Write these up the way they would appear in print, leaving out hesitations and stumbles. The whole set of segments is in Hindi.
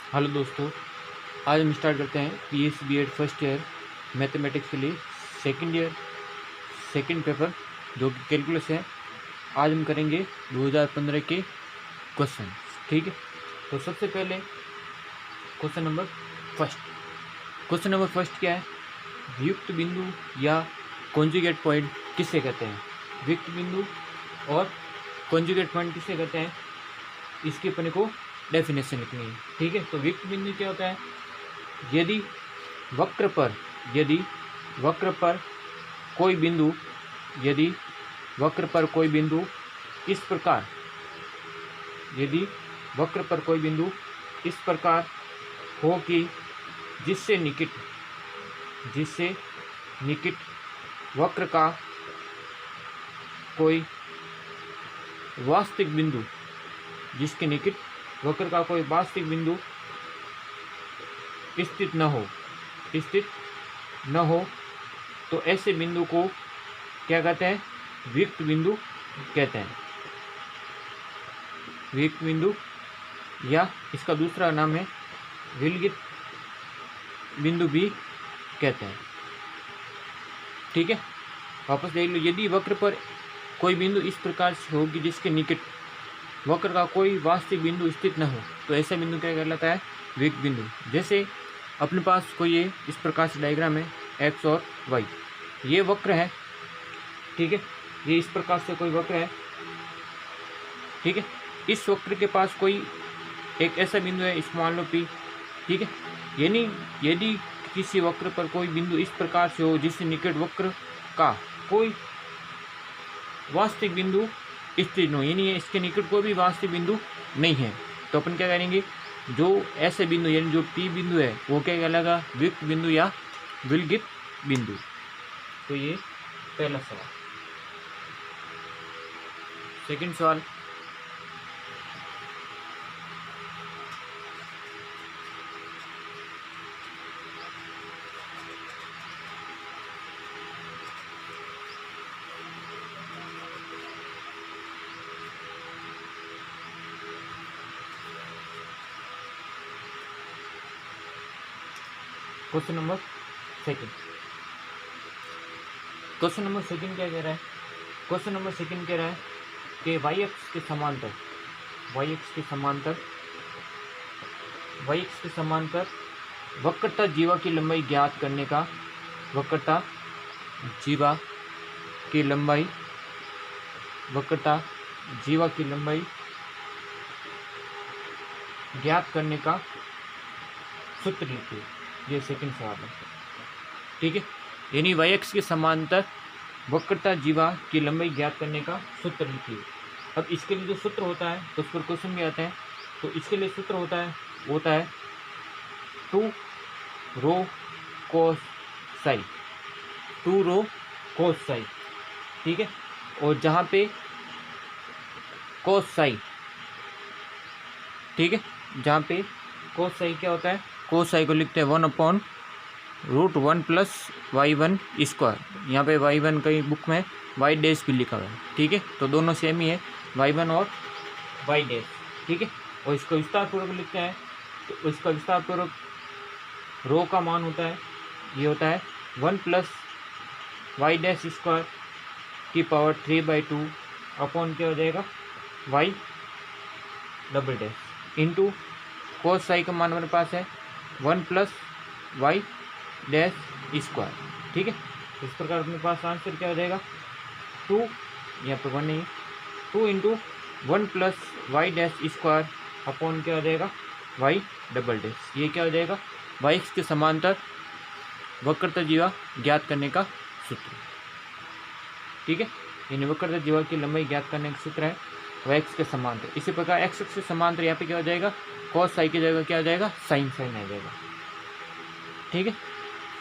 हेलो दोस्तों, आज हम स्टार्ट करते हैं PS BEd first year mathematics के लिए सेकंड ईयर सेकंड पेपर जो कि कैलकुलस है। आज हम करेंगे 2015 के क्वेश्चन। ठीक है, तो सबसे पहले क्वेश्चन नंबर फर्स्ट क्या है? वियुक्त बिंदु या कॉन्जुगेट पॉइंट किससे कहते हैं? वियुक्त बिंदु और कॉन्जुगेट पॉइंट किससे कहते हैं, इसके अपने को डेफिनेशन लिखनी है। ठीक है, तो वियुक्त बिंदु क्या होता है? यदि वक्र पर कोई बिंदु यदि वक्र पर कोई बिंदु इस प्रकार यदि वक्र पर कोई बिंदु इस प्रकार हो कि जिससे निकट वक्र का कोई वास्तविक बिंदु जिसके निकट वक्र का कोई वास्तविक बिंदु स्थित न हो तो ऐसे बिंदु को क्या कहते हैं? वियुक्त बिंदु कहते हैं। वियुक्त बिंदु या इसका दूसरा नाम है विलगित बिंदु भी कहते हैं। ठीक है, वापस देख लो। यदि वक्र पर कोई बिंदु इस प्रकार से हो कि जिसके निकट वक्र का कोई वास्तविक बिंदु स्थित न हो तो ऐसा बिंदु क्या कहलाता है? वियुक्त बिंदु। जैसे अपने पास कोई ये इस प्रकार से डायग्राम है, एक्स और वाई, ये वक्र है। ठीक है, ये इस प्रकार से कोई वक्र है। ठीक है, इस वक्र के पास कोई एक ऐसा बिंदु है, इसको मान लो पी। ठीक है, यानी यदि किसी वक्र पर कोई बिंदु इस प्रकार से हो जिससे निकट वक्र का कोई वास्तविक बिंदु स्थित हो, यानी इसके निकट कोई भी वास्तविक बिंदु नहीं है, तो अपन क्या करेंगे? जो ऐसे बिंदु यानी जो पी बिंदु है वो क्या कहलाएगा? वियुक्त बिंदु या विलगित बिंदु। तो ये पहला सवाल। सेकंड सवाल, क्वेश्चन नंबर सेकंड क्या कह रहा है? क्वेश्चन नंबर सेकंड कह रहा है कि वाई एक्स के समांतर वक्रता जीवा की लंबाई ज्ञात करने का वक्रता जीवा की लंबाई ज्ञात करने का सूत्र लिखिए। ये सेकंड सवाल है। ठीक है, यानी वाई एक्स के समांतर वक्रता जीवा की लंबाई ज्ञात करने का सूत्र लिखिए। अब इसके लिए जो सूत्र होता है तो उस पर क्वेश्चन भी आते हैं। तो इसके लिए सूत्र होता है 2 रो कोस साई। ठीक है, और जहाँ पे कोस साई, ठीक है, जहाँ पे कोस साई क्या होता है? कोस साई को लिखते हैं 1/√1 + y1 स्क्वायर। यहाँ पे y1 कई बुक में y डैश भी लिखा हुआ है। ठीक है, तो दोनों सेम ही है, y1 और y डैश। ठीक है, और इसको विस्तार पूर्वक लिखते हैं तो इसका विस्तार पूर्वक रो का मान होता है, ये होता है 1 + y डैश स्क्वायर की पावर 3/2 अपॉन क्या हो जाएगा? y double dash into cos Sai का मान हमारे पास है 1 + y डैश स्क्वायर। ठीक है, इस प्रकार अपने पास आंसर क्या हो जाएगा? 2, यहाँ पर 1 नहीं है, 2 × 1 + y डैश स्क्वायर अपॉन क्या हो जाएगा? y double dash. ये क्या हो जाएगा? वाई एक्स के समांतर वक्रता जीवा ज्ञात करने का सूत्र। ठीक है, यानी वक्रता जीवा की लंबाई ज्ञात करने का सूत्र है वाई एक्स के समांतर। इसी प्रकार एक्स एक्स के समांतर यहाँ पे क्या हो जाएगा? कॉस साई की जगह क्या हो जाएगा? साइन आ जाएगा। ठीक है,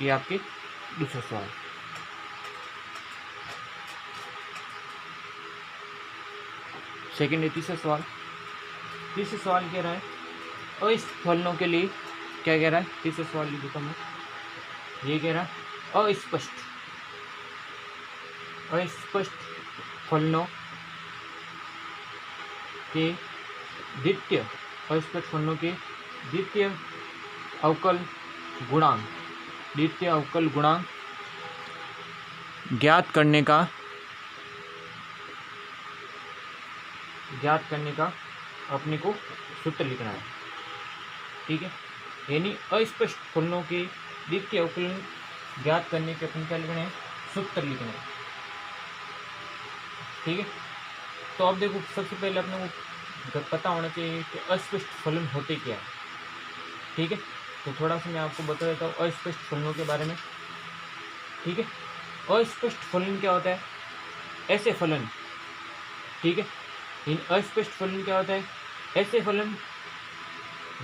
ये आपके दूसरा सवाल। सेकंड है तीसरा सवाल कह रहा है अइस फलनों के लिए क्या कह रहा है? तीसरा सवाल लिख देता हूँ, ये कह रहा है अस्पष्ट फलनों के द्वितीय अवकल गुणांक, द्वितीय अवकल गुणांक ज्ञात करने का अपने को सूत्र लिखना है। ठीक है, यानी अस्पष्ट फलनों के द्वितीय अवकलन ज्ञात करने के अपन क्या लिखना है, सूत्र लिखना है। ठीक है, तो अब देखो सबसे पहले अपने को पता होना चाहिए कि अस्पष्ट फलन होते क्या है। ठीक है, तो थोड़ा सा मैं आपको बता देता हूँ अस्पष्ट फलनों के बारे में। ठीक है, अस्पष्ट फलन क्या होता है, ऐसे फलन। ठीक है, इन अस्पष्ट फलन क्या होता है, ऐसे फलन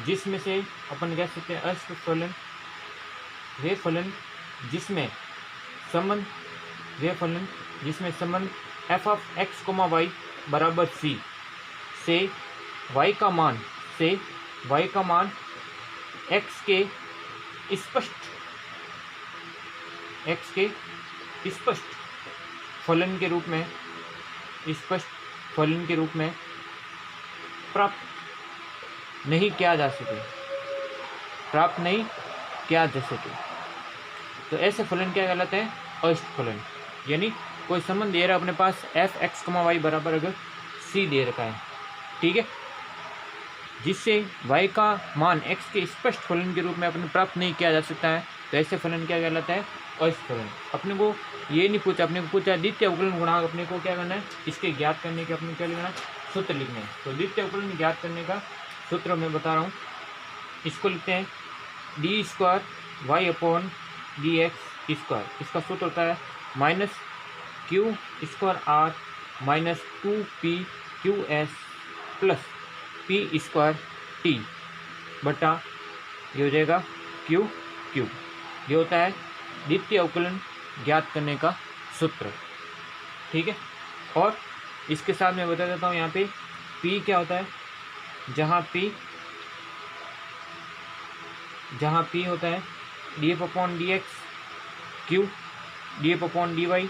जिसमें से अपन कह सकते हैं अस्पष्ट फलन वे फलन जिसमें संबंध, वे फलन जिसमें संबंध f ऑफ x, y बराबर c से y का मान x के स्पष्ट फलन के रूप में, स्पष्ट फलन के रूप में प्राप्त नहीं किया जा सके, तो ऐसे फलन क्या कहलाते हैं, अस्पष्ट फलन। यानी कोई संबंध दे रहा है अपने पास f x, y बराबर अगर c दे रखा है। ठीक है, जिससे y का मान x के स्पष्ट फलन के रूप में अपने प्राप्त नहीं किया जा सकता है, तो ऐसे फलन क्या कहलाता है, अस्पष्ट फलन। अपने को ये नहीं पूछा, अपने को पूछा द्वितीय अवकलन गुणांक अपने को क्या करना है, इसके ज्ञात करने के अपने क्या लिखना है, सूत्र लिखना है। तो द्वितीय अवकलन ज्ञात करने का सूत्र मैं बता रहा हूँ, इसको लिखते हैं d square y upon d x square. इसका सूत्र होता है minus q square r minus 2p q s plus p square t बटा ये हो जाएगा क्यू क्यू। ये होता है द्वितीय अवकलन ज्ञात करने का सूत्र। ठीक है, और इसके साथ मैं बता देता हूँ यहाँ पे p क्या होता है, जहाँ p होता है d f upon d x, q d f upon d y.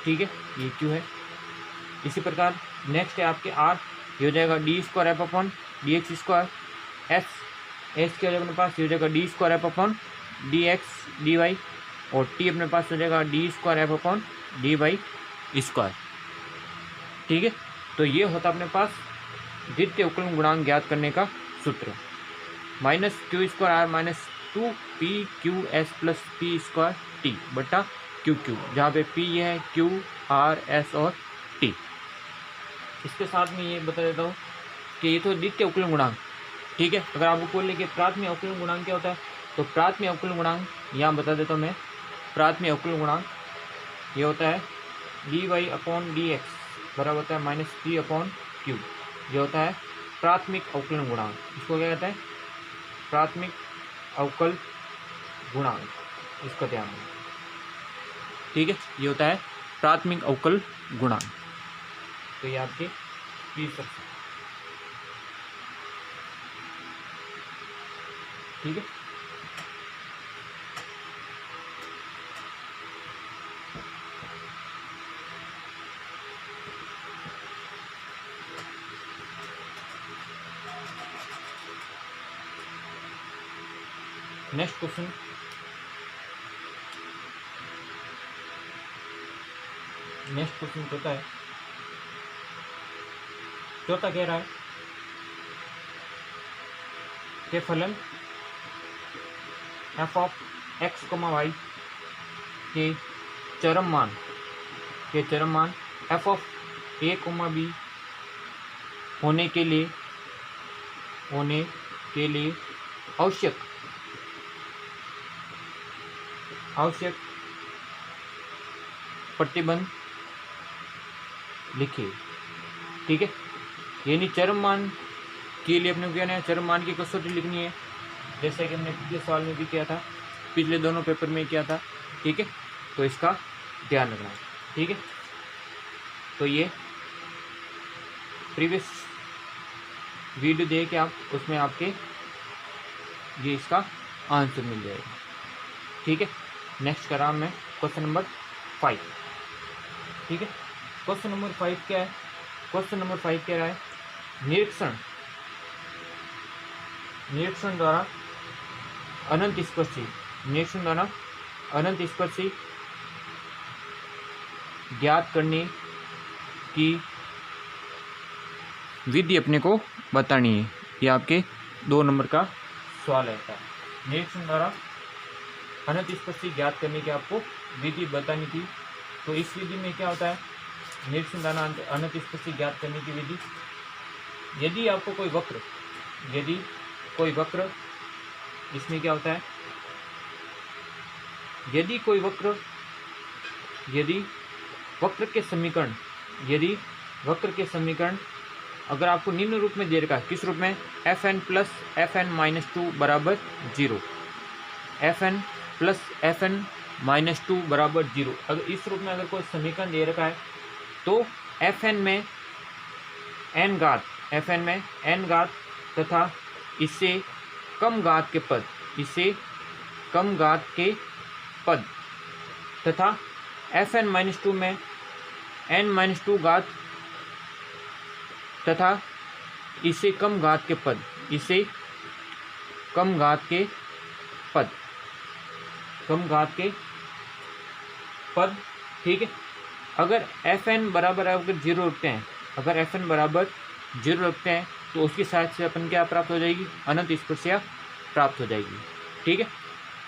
ठीक है, ये क्यू है। इसी प्रकार नेक्स्ट है आपके आर, ये हो जाएगा d square f upon d x square. S क्या हो जाएगा अपने पास, ये हो जाएगा d square f upon d x d y. और टी अपने पास हो जाएगा d square f upon d y square. ठीक है, तो ये होता अपने पास द्वितीय अवकलन गुणांक ज्ञात करने का सूत्र, minus q square r minus 2p q s plus p square t बटा क्यू क्यू, जहाँ पे p ये है, q r s और t। इसके साथ में ये बता देता हूँ कि ये तो द्वितीय अवकलन गुणांक। ठीक है, अगर आपको बोले कि प्राथमिक अवकलन गुणांक क्या होता है, तो प्राथमिक अवकलन गुणांक यहाँ बता देता हूँ मैं। प्राथमिक अवकलन गुणांक ये होता है d y upon d x बराबर होता है माइनस पी अपॉन क्यू। ये होता है प्राथमिक अवकलन गुणांक। इसको क्या कहते हैं, प्राथमिक अवकल गुणांक, इसका ध्यान रखें। ठीक है, ये होता है प्राथमिक अवकल गुणांक। तो ये आपके प्लीज सकते। ठीक है, नेक्स्ट क्वेश्चन, चौथा है। चौथा कह रहा है कि फलन f ऑफ x, y के चरम मान f ऑफ a, b होने के लिए आवश्यक प्रतिबंध लिखिए। ठीक है, यानी चरम मान के लिए अपने को क्या है, चरम मान की कसौटी लिखनी है, जैसे कि हमने पिछले सवाल में भी किया था, पिछले दोनों पेपर में किया था। ठीक है, तो इसका ध्यान रखना। ठीक है, तो ये प्रीवियस वीडियो देख के आप उसमें आपके ये इसका आंसर मिल जाएगा। ठीक है, नेक्स्ट कर रहा हूँ मैं क्वेश्चन नंबर 5। ठीक है, क्वेश्चन नंबर 5 क्या है, क्वेश्चन नंबर 5 कह रहा है निरीक्षण द्वारा अनंत स्पर्शी, निरीक्षण द्वारा अनंत स्पर्शी ज्ञात करने की विधि अपने को बतानी है। ये आपके 2 नंबर का सवाल रहता है। निरीक्षण द्वारा अनंत स्पर्शी ज्ञात करने की आपको विधि बतानी थी। तो इस विधि में क्या होता है, निरीक्षण द्वारा अनंत स्पर्शी ज्ञात करने की विधि, यदि आपको कोई वक्र, यदि कोई वक्र, इसमें क्या होता है, यदि कोई वक्र, यदि वक्र के समीकरण, यदि वक्र के समीकरण अगर आपको निम्न रूप में दे रखा है, किस रूप में, fn प्लस fn माइनस 2 बराबर 0, fn प्लस fn माइनस 2 बराबर 0, अगर इस रूप में अगर कोई समीकरण दे रखा है तो fn में n घात, fn में n घात तथा इससे कम घात के पद, इससे कम घात के पद तथा fn माइनस 2 में n माइनस 2 घात तथा इससे कम घात के पद, इससे कम घात के पद, कम घात के पद, ठीक है। अगर fn बराबर अगर 0 रखते हैं, अगर fn बराबर 0 रखते हैं तो उसकी साथ से अपन क्या प्राप्त हो जाएगी, अनंत स्पर्शिया प्राप्त हो जाएगी, ठीक है।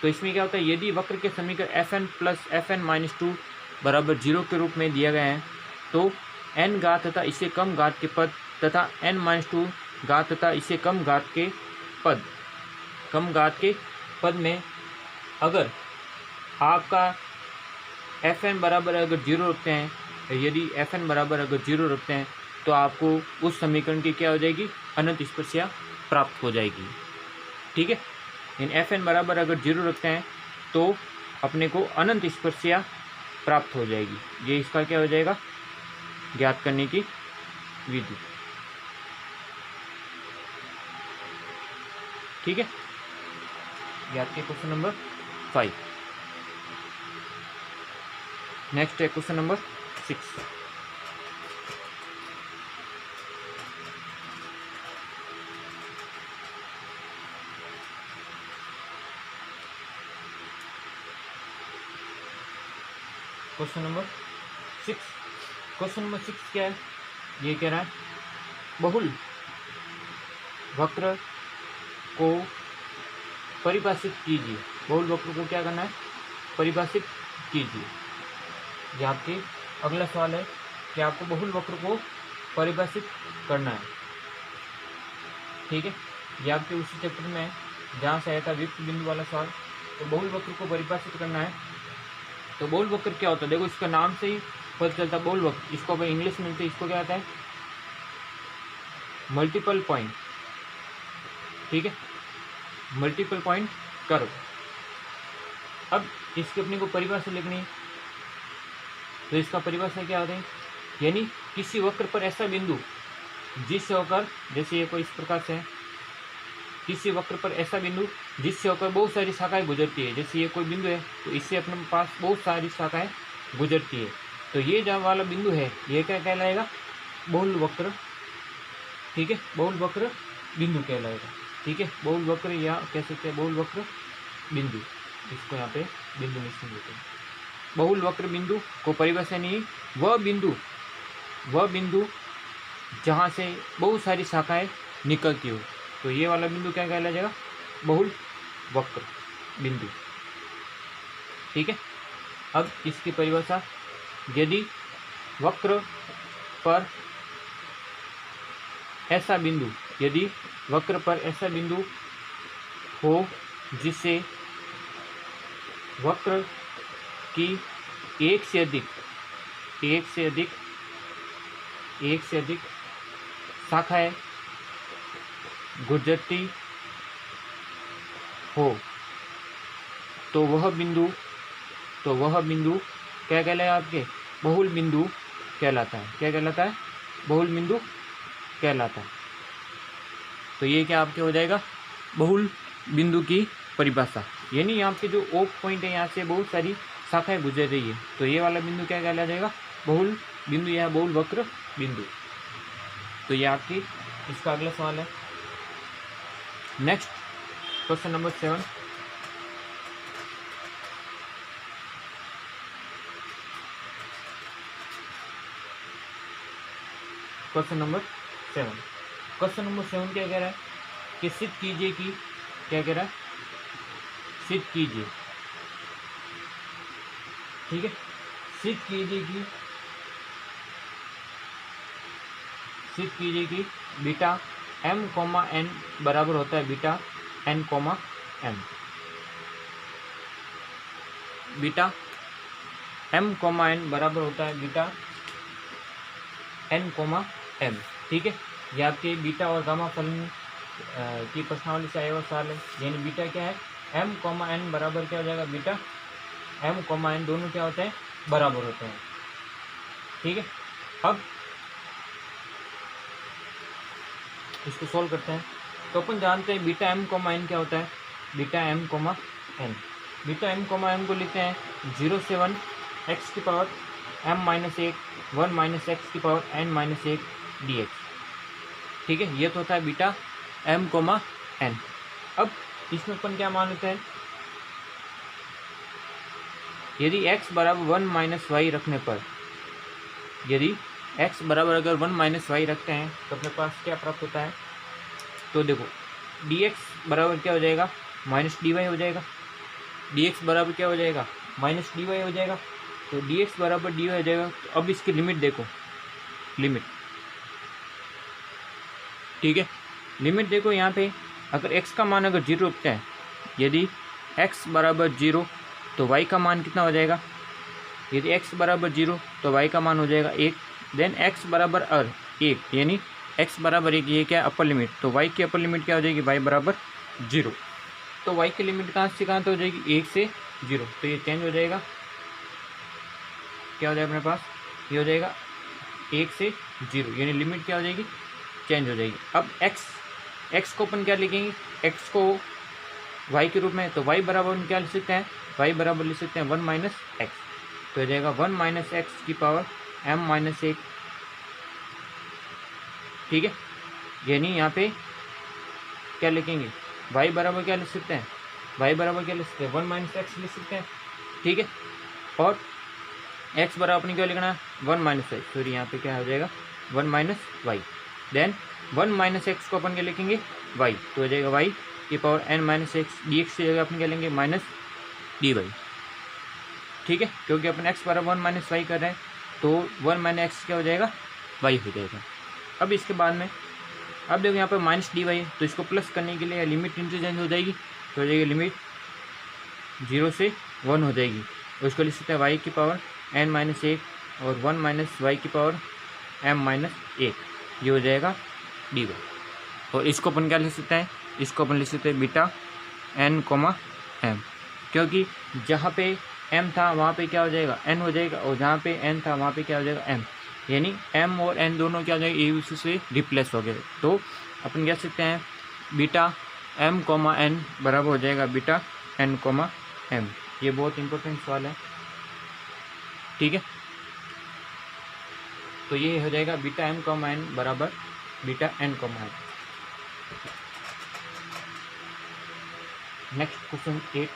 तो इसमें क्या होता है, यदि वक्र के समीकरण fn प्लस fn माइनस 2 बराबर 0 के रूप में दिया गया है तो n घात तथा इससे कम घात के पद तथा n माइनस 2 घात तथा इससे कम घात के पद, कम घात के पद में अगर आपका fn बराबर अगर 0 रखते हैं, यदि fn बराबर अगर 0 रखते हैं तो आपको उस समीकरण की क्या हो जाएगी, अनंत स्पर्शिया प्राप्त हो जाएगी, ठीक है। इन fn बराबर अगर 0 रखते हैं तो अपने को अनंत स्पर्शिया प्राप्त हो जाएगी। ये इसका क्या हो जाएगा, ज्ञात करने की विधि, ठीक है। ज्ञात के क्वेश्चन नंबर 5। नेक्स्ट है question number 6। Question number 6, question number 6 क्या है, ये कह रहा है बहुल वक्र को परिभाषित कीजिए, बहुल वक्र को क्या करना है, परिभाषित कीजिए। ये आपके अगला सवाल है कि आपको बहुल वक्र को परिभाषित करना है, ठीक है। ये आपके उसी चैप्टर में जहाँ से आया था वियुक्त बिंदु वाला सवाल। तो बहुल वक्र को परिभाषित करना है। तो बहुल वक्र क्या होता है, देखो इसका नाम से ही पता चलता है बहुल वक्र। इसको अगर इंग्लिश में मिलते इसको क्या आता है, मल्टीपल पॉइंट, ठीक है, मल्टीपल पॉइंट कर्व। अब इसकी अपने को परिभाषा लिखनी है। तो इसका परिभाषा क्या होता है, यानी किसी वक्र पर ऐसा बिंदु जिससे होकर, जैसे ये कोई इस प्रकार से है, किसी वक्र पर ऐसा बिंदु जिससे होकर बहुत सारी शाखाएं गुजरती है। जैसे ये कोई बिंदु है तो इससे अपने पास बहुत सारी शाखाएं गुजरती है। तो ये जो वाला बिंदु है ये क्या कहलाएगा, बहुल वक्र, ठीक है, बहुल वक्र बिंदु कहलाएगा, ठीक है। बहुल वक्र या कह सकते हैं बहुल वक्र बिंदु, इसको यहाँ पे बिंदु निश्चित देते हैं। बहुल वक्र बिंदु को परिभाषा नहीं, वह बिंदु जहाँ से बहुत सारी शाखाएं निकलती हो। तो ये वाला बिंदु क्या कहला जाएगा, बहुल वक्र बिंदु, ठीक है। अब इसकी परिभाषा, यदि वक्र पर ऐसा बिंदु, यदि वक्र पर ऐसा बिंदु हो जिससे वक्र की एक से अधिक शाखाएं गुजरती हो तो वह बिंदु क्या कहलाएगा, आपके बहुल बिंदु कहलाता है। क्या कहलाता है, बहुल बिंदु कहलाता है। तो ये क्या आपके हो जाएगा, बहुल बिंदु की परिभाषा। यानी यहाँ पे जो ऑफ पॉइंट है यहाँ से बहुत सारी शाखाएं गुजर रही है, तो ये वाला बिंदु क्या कहला जाएगा, बहुल बिंदु या बहुल वक्र बिंदु। तो ये आपकी इसका अगला सवाल है। Next question number 7। Question number 7 क्या कह रहा है कि सिद्ध कीजिए कि, क्या कह रहा है, सिद्ध कीजिए, ठीक है, सिद्ध कीजिए कि बीटा m, n बराबर होता है beta n, m। Beta m, n बराबर होता है बीटा n, m, ठीक है। ये आपके बीटा और गामा फलन की प्रश्नावली से आया हुआ सवाल है। यानी बीटा क्या है, m, n बराबर क्या हो जाएगा, बीटा m, n दोनों क्या होते हैं, बराबर होते हैं, ठीक है। अब इसको सॉल्व करते हैं। तो अपन जानते हैं बीटा m, n क्या होता है, beta m, n। Beta m, n को लिखते हैं 0 से 1 x की power m minus 1 1 minus x की पावर n माइनस 1 dx, ठीक है। ये तो होता है बीटा m, n। अब इसमें अपन क्या मान लेते हैं, यदि x बराबर 1 माइनस वाई रखने पर, यदि x बराबर अगर 1 माइनस वाई रखते हैं तो अपने पास क्या प्राप्त होता है, तो देखो dx बराबर क्या हो जाएगा, माइनस dy हो जाएगा। dx बराबर क्या हो जाएगा, माइनस dy हो जाएगा। तो dx बराबर dy हो जाएगा। तो अब इसकी लिमिट देखो, लिमिट, ठीक है, लिमिट देखो यहाँ पे अगर x का मान अगर 0 रखते हैं, यदि x बराबर 0 तो y का मान कितना हो जाएगा, यदि x बराबर 0 तो y का मान हो जाएगा 1। देन x बराबर 1 यानी x बराबर 1, ये क्या है, अपर लिमिट। तो y की अपर लिमिट क्या हो जाएगी, y बराबर 0। तो y की लिमिट कहाँ से कहाँ तक हो जाएगी, 1 से 0। तो ये चेंज हो जाएगा, क्या हो जाएगा अपने पास, ये हो जाएगा 1 से 0, यानी लिमिट क्या हो जाएगी, चेंज हो जाएगी। अब x को अपन क्या लिखेंगे, x को y के रूप में, तो y बराबर हम क्या लिख सकते हैं, y बराबर लिख सकते हैं 1 माइनस एक्स। तो हो जाएगा 1 माइनस एक्स की पावर m माइनस 1, ठीक है। यानी यहाँ पे क्या लिखेंगे, y बराबर क्या लिख सकते हैं, y बराबर क्या लिख सकते हैं, 1 माइनस एक्स लिख सकते हैं, ठीक है। और x बराबर अपनी क्या लिखना है, 1 माइनस वाई, सॉरी यहाँ पे क्या हो जाएगा 1 minus y. Then 1 minus x को अपन क्या लिखेंगे, y, तो हो जाएगा y की power n minus x, D x की जगह अपन क्या लेंगे, माइनस डी वाई, ठीक है। क्योंकि अपन x बराबर 1 माइनस वाई कर रहे हैं, तो 1 माइनस एक्स क्या हो जाएगा, y हो जाएगा। अब इसके बाद में अब देखो यहाँ पर माइनस डी वाई, तो इसको प्लस करने के लिए लिमिट इंटरचेंज हो जाएगी, तो हो जाएगी लिमिट 0 से 1 हो जाएगी। और इसको लिख सकते हैं y की पावर n माइनस 1 और 1 माइनस वाई की पावर m माइनस 1, ये हो जाएगा डी वाई। और इसको अपन क्या लिख सकते हैं, इसको अपन लिख सकते हैं बीटा n, m, क्योंकि जहाँ पे m था वहाँ पे क्या हो जाएगा, n हो जाएगा, और जहाँ पे n था वहाँ पे क्या हो जाएगा, m, यानी m और n दोनों क्या हो जाएगा, एक दूसरे से रिप्लेस हो गए। तो अपन कह सकते हैं बीटा m, n बराबर हो जाएगा बीटा n, m। ये बहुत इंपॉर्टेंट सवाल है, ठीक है। तो ये हो जाएगा बीटा m, n बराबर beta n, m। Next question 8।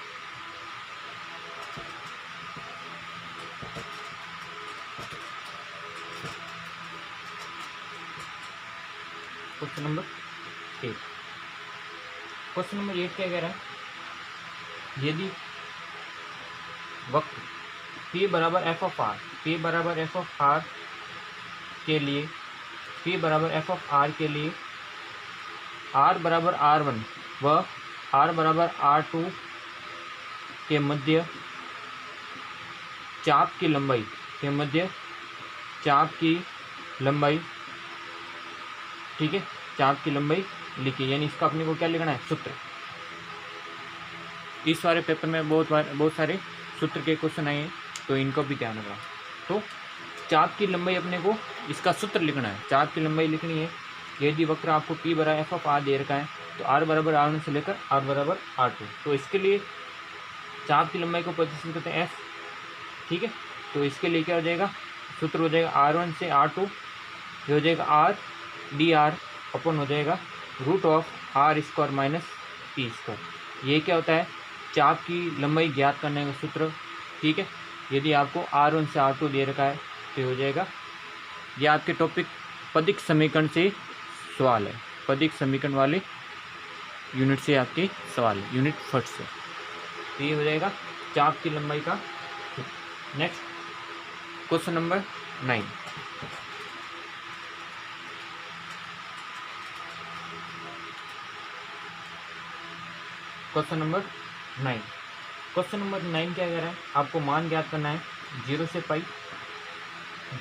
Question number 8। Question number 8 क्या कह रहा है, यदि वक्र p बराबर f ऑफ r, p बराबर f ऑफ r के लिए, p बराबर f ऑफ r के लिए r बराबर r1 व r बराबर r2 के मध्य चाप की लंबाई, के मध्य चाप की लंबाई, ठीक है, चाप की लंबाई लिखिए। यानी इसका अपने को क्या लिखना है, सूत्र। इस सारे पेपर में बहुत सारे सूत्र के क्वेश्चन आए हैं, तो इनको भी ध्यान रखना। तो चाप की लंबाई अपने को इसका सूत्र लिखना है, चाप की लंबाई लिखनी है। यदि वक्र आपको p बराबर f ऑफ r दे रखा है, तो r बराबर r1 से लेकर r बराबर r2, तो इसके लिए चाप की लंबाई को प्रतिस्थापित करते हैं f, ठीक है। तो इसके लिए क्या हो जाएगा, सूत्र हो जाएगा r1 से r2, ये हो जाएगा r डी आर अपन हो जाएगा root of r square minus p square. ये क्या होता है, चाप की लंबाई ज्ञात करने का सूत्र। ठीक है, यदि आपको R1 से R2 दे रखा है तो हो जाएगा। ये आपके टॉपिक पदिक समीकरण से सवाल है, पदिक समीकरण वाले यूनिट से आपके सवाल है, यूनिट फर्स्ट से। तो ये हो जाएगा चाप की लंबाई का। Next question number 9। Question number 9। Question number 9 क्या कह रहा है, आपको मान ज्ञात करना है 0 से पाई,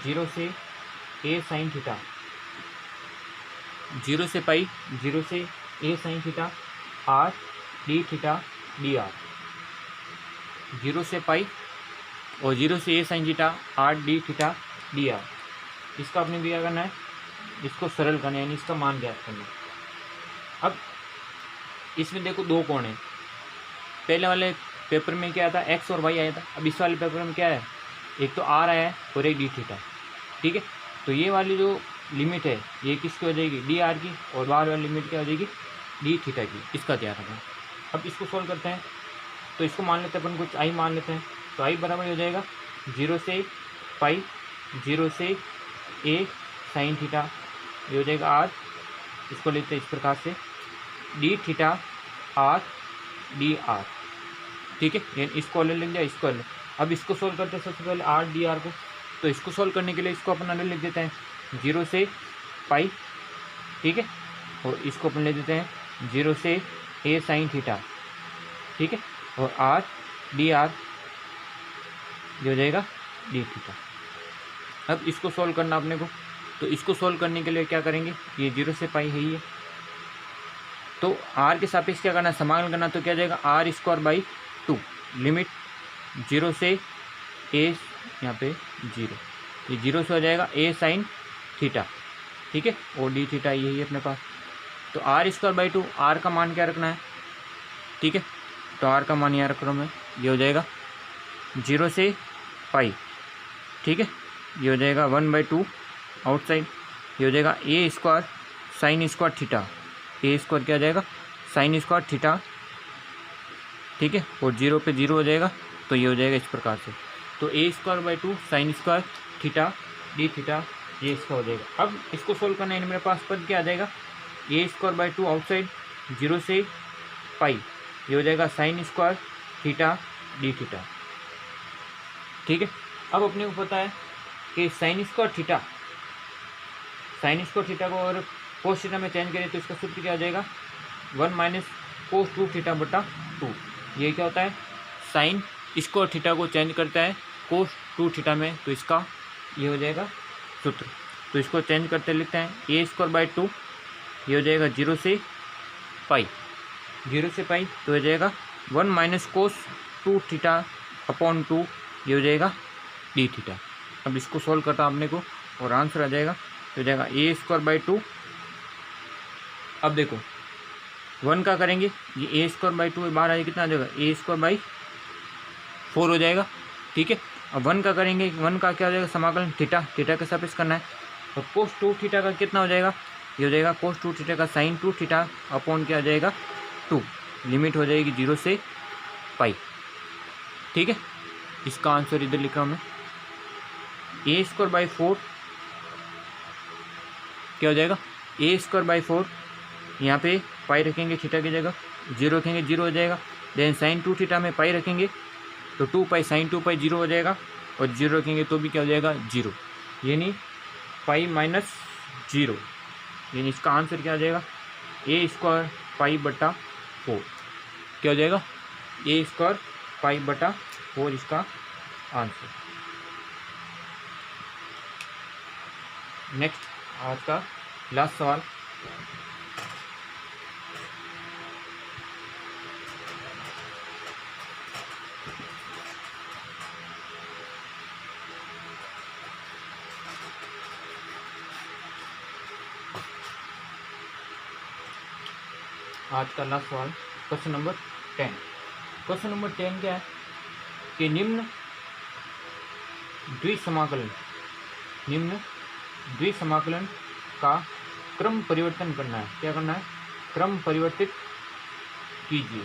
0 से a साइन थीटा, 0 से पाई, 0 से a sine theta, r d theta D R. 0 से पाई और 0 से a sine theta, r d theta D R. इसका आपने क्या करना है, इसको सरल करना है, यानी इसका मान ज्ञात करना है। अब इसमें देखो दो कोण हैं, पहले वाले पेपर में क्या था, x और y आया था। अब इस वाले पेपर में क्या है, एक तो r आया है और एक d थीटा। ठीक है, तो ये वाली जो लिमिट है ये किसकी हो जाएगी, डी आर की, और बाहर वाली लिमिट क्या हो जाएगी, डी थीटा की। इसका ध्यान रखना। अब इसको सोल्व करते हैं, तो इसको मान लेते हैं अपन कुछ आई मान लेते हैं। तो आई बराबर हो जाएगा 0 से पाई, 0 से a साइन थीटा, ये हो जाएगा आर। इसको लेते हैं इस प्रकार से D theta R D R. ठीक है, इसको अलग लिख दिया, इसको अलग। अब इसको सोल्व करते हैं सबसे पहले आर डी आर को। तो इसको सोल्व करने के लिए इसको अपन अलग लिख देते हैं 0 से पाई। ठीक है, और इसको अपन ले देते हैं 0 से a साइन थीटा। ठीक है, और आर डी आर ये हो जाएगा डी थीटा। अब इसको सोल्व करना अपने को, तो इसको सोल्व करने के लिए क्या करेंगे, ये 0 से पाई है ये, तो r के सापेक्ष क्या करना है, समाकलन करना। तो क्या हो जाएगा आर स्क्वायर बाई 2, लिमिट 0 से a, यहाँ पे 0, ये 0 से हो जाएगा a साइन थीटा। ठीक है, और डी थीटा यही है अपने पास। तो आर स्क्वायर बाई 2, आर का मान क्या रखना है। ठीक है, तो आर का मान यहाँ रख रहा हूँ मैं, ये हो जाएगा 0 से पाई। ठीक है, ये हो जाएगा 1/2 आउटसाइड, ये हो जाएगा ए स्क्वायर साइन स्क्वायर थीटा, ए स्क्वायर क्या हो जाएगा साइन स्क्वायर थीटा। ठीक है, और 0 पे 0 हो जाएगा, तो ये हो जाएगा इस प्रकार से। तो A square by 2 sine square theta d theta, ये इसका हो जाएगा। अब इसको सोल्व करना है, मेरे पास पद क्या आ जाएगा, ए स्क्वायर बाई 2 आउटसाइड 0 से पाई, ये हो जाएगा sign square theta d theta. ठीक है, अब अपने को पता है कि साइन स्क्वायर थीटा को अगर कोस थीटा में चेंज करें तो इसका सूत्र क्या आ जाएगा, 1 माइनस कोस 2 थीटा बटा 2। ये क्या होता है, साइन स्क्वायर थीटा को चेंज करता है कोस 2 थीटा में, तो इसका ये हो जाएगा सूत्र। तो इसको चेंज करते लिखते हैं ए स्क्वायर बाई 2, ये हो जाएगा 0 से पाई, 0 से पाई, तो हो जाएगा 1 माइनस कोस 2 थीटा अपॉन 2, ये हो जाएगा डी थीटा। अब इसको सोल्व करता आपने को और आंसर आ जाएगा, तो हो जाएगा ए स्क्वायर बाई 2। अब देखो 1 का करेंगे, ये ए स्क्वायर बाई 2 बाहर आएगा, कितना आ जाएगा ए स्क्वायर बाई 4 हो जाएगा। ठीक है, अब 1 का करेंगे, 1 का क्या हो जाएगा समाकलन थीटा के सापेक्ष करना है, तो कोस 2 थीटा का कितना हो जाएगा, ये हो जाएगा कोस 2 थीटा का साइन 2 थीटा अपॉन क्या हो जाएगा 2, लिमिट हो जाएगी 0 से पाई। ठीक है, इसका आंसर इधर लिख रहा हूँ मैं, ए स्क्वायर बाई 4 क्या हो जाएगा ए स्क्वायर बाई 4, यहाँ पे पाई रखेंगे थीटा की जगह, 0 रखेंगे 0 हो जाएगा। देन साइन 2 थीटा में पाई रखेंगे तो 2 पाई साइन 2 पाई 0 हो जाएगा, और 0 रखेंगे तो भी क्या हो जाएगा 0, यानी पाई माइनस 0, यानी इसका आंसर क्या आ जाएगा ए स्क्वायर पाई बटा 4, क्या हो जाएगा ए स्क्वायर पाई बटा 4 इसका आंसर। नेक्स्ट आज का लास्ट सवाल, आज का लास्ट सवाल क्वेश्चन नंबर 10। क्वेश्चन नंबर 10 क्या है कि निम्न द्विसमाकलन का क्रम परिवर्तन करना है। क्या करना है, क्रम परिवर्तित कीजिए।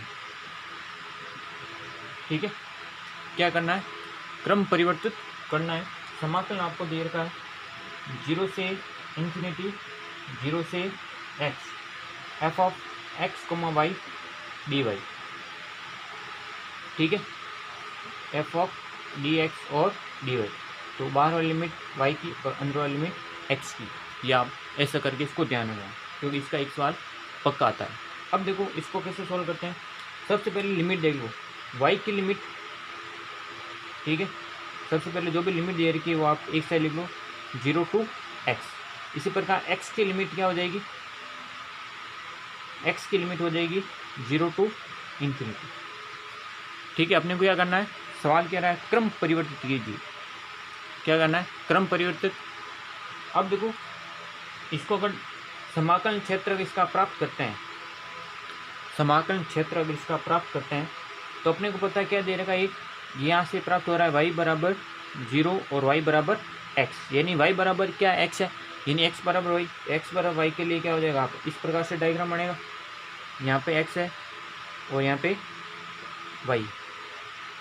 ठीक है, क्या करना है, क्रम परिवर्तित करना है। समाकलन आपको दे रखा है 0 से इन्फिनिटी 0 से x f of x, y dy। ठीक है, f ऑफ dx और dy। तो बाहर वाली लिमिट y की और अंदर वाली लिमिट x की। या आप ऐसा करके इसको ध्यान रखना, क्योंकि इसका एक सवाल पक्का आता है। अब देखो इसको कैसे सोल्व करते हैं। सबसे पहले लिमिट देख लो, y की लिमिट। ठीक है, सबसे पहले जो भी लिमिट दे रखी है वो आप एक साइड लिख लो 0 to x। इसी प्रकार x की लिमिट क्या हो जाएगी, x की लिमिट हो जाएगी 0 to इन्फिनिटी। ठीक है, अपने को क्या करना है, सवाल कह रहा है क्रम परिवर्तित कीजिए। क्या करना है, क्रम परिवर्तित। अब देखो इसको अगर समाकलन क्षेत्र अगर इसका प्राप्त करते हैं, समाकलन क्षेत्र अगर इसका प्राप्त करते हैं तो अपने को पता है क्या दे रखा है, एक यहाँ से प्राप्त हो रहा है y बराबर 0 और y बराबर x। यानी y बराबर क्या x है, यानी x बराबर y। x बराबर y के लिए क्या हो जाएगा, आप इस प्रकार से डायग्राम बनेगा। यहाँ पे x है और यहाँ पे y।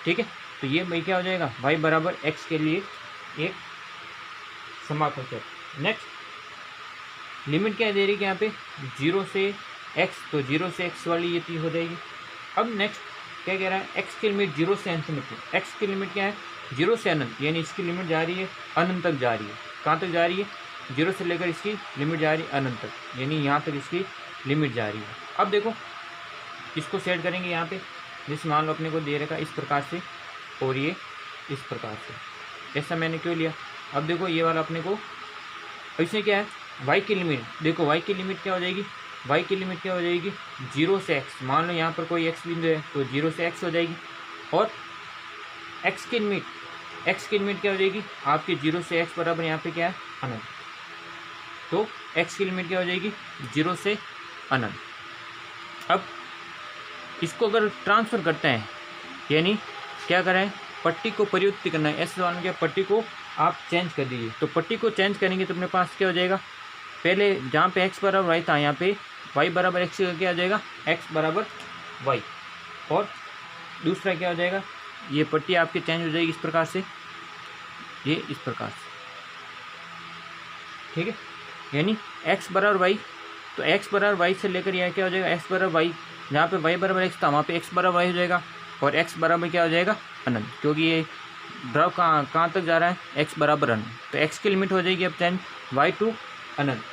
ठीक है, तो ये भाई क्या हो जाएगा, y बराबर x के लिए एक समाकलन क्षेत्र। नेक्स्ट लिमिट क्या दे रही है यहाँ पे 0 से x, तो 0 से x वाली ये चीज़ हो जाएगी। अब नेक्स्ट क्या कह रहा है, x की लिमिट 0 से इन्फिनिटी। x की लिमिट क्या है, 0 से अनंत, यानी इसकी लिमिट जा रही है अनंत तक जा रही है। कहाँ तक जा रही है, 0 से लेकर इसकी लिमिट जा रही है अनंत तक, यानी यहाँ तक इसकी लिमिट जा रही है। अब देखो इसको सेट करेंगे यहाँ पे, जैसे मान लो अपने को दे रखा इस प्रकार से और ये इस प्रकार से। ऐसा मैंने क्यों लिया, अब देखो ये वाला अपने को इसमें क्या है, y की लिमिट देखो, y की लिमिट क्या हो जाएगी, y की लिमिट क्या हो जाएगी 0 से x। मान लो यहाँ पर कोई x बिंदु है तो 0 से x हो जाएगी। और x की लिमिट क्या हो जाएगी आपकी 0 से x बराबर यहाँ पे क्या है अनंत। तो x की लिमिट क्या हो जाएगी 0 से अनंत। अब इसको अगर ट्रांसफ़र करते हैं, यानी क्या करें, पट्टी को परिवर्तित करना है। ऐसे सवाल में क्या, पट्टी को आप चेंज कर दीजिए। तो पट्टी को चेंज करेंगे तो अपने पास क्या हो जाएगा, पहले जहाँ पे x बराबर y था यहाँ पे y बराबर x क्या हो जाएगा, x बराबर y। और दूसरा क्या हो जाएगा, ये पट्टी आपकी चेंज हो जाएगी इस प्रकार से, ये इस प्रकार से। ठीक है, यानी x बराबर y, तो x बराबर y से लेकर यह क्या हो जाएगा x बराबर y, जहाँ पे y बराबर x था वहाँ पे x बराबर y हो जाएगा। और x बराबर क्या हो जाएगा अनंत, क्योंकि ये ड्रॉ कहाँ तक जा रहा है, x बराबर अनंत। तो x की लिमिट हो जाएगी अब चेंज y टू अनंत,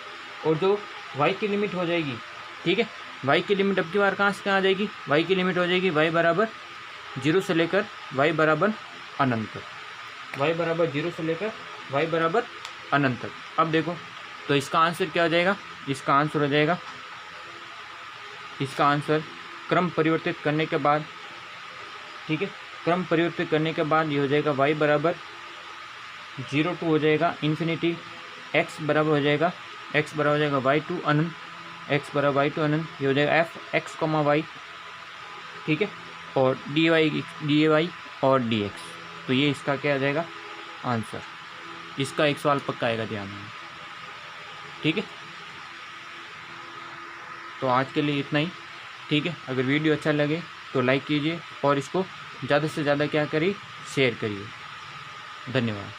और जो y की लिमिट हो जाएगी, ठीक है, y की लिमिट अब की बार कहाँ से कहाँ आ जाएगी, y की लिमिट हो जाएगी y बराबर 0 से लेकर y बराबर अनंत तक, y बराबर 0 से लेकर y बराबर अनंत तक। अब देखो तो इसका आंसर क्या हो जाएगा, इसका आंसर हो जाएगा, इसका आंसर क्रम परिवर्तित करने के बाद, ठीक है, क्रम परिवर्तित करने के बाद ये हो जाएगा y बराबर 0 टू हो जाएगा इन्फिनिटी, x बराबर हो जाएगा y टू अनंत, x बराबर y टू अनंत, ये हो जाएगा f x, y। ठीक है, और dy और dx। तो ये इसका क्या आ जाएगा आंसर। इसका एक सवाल पक्का आएगा ध्यान में। ठीक है, तो आज के लिए इतना ही। ठीक है, अगर वीडियो अच्छा लगे तो लाइक कीजिए और इसको ज़्यादा से ज़्यादा क्या करिए, शेयर करिए। धन्यवाद।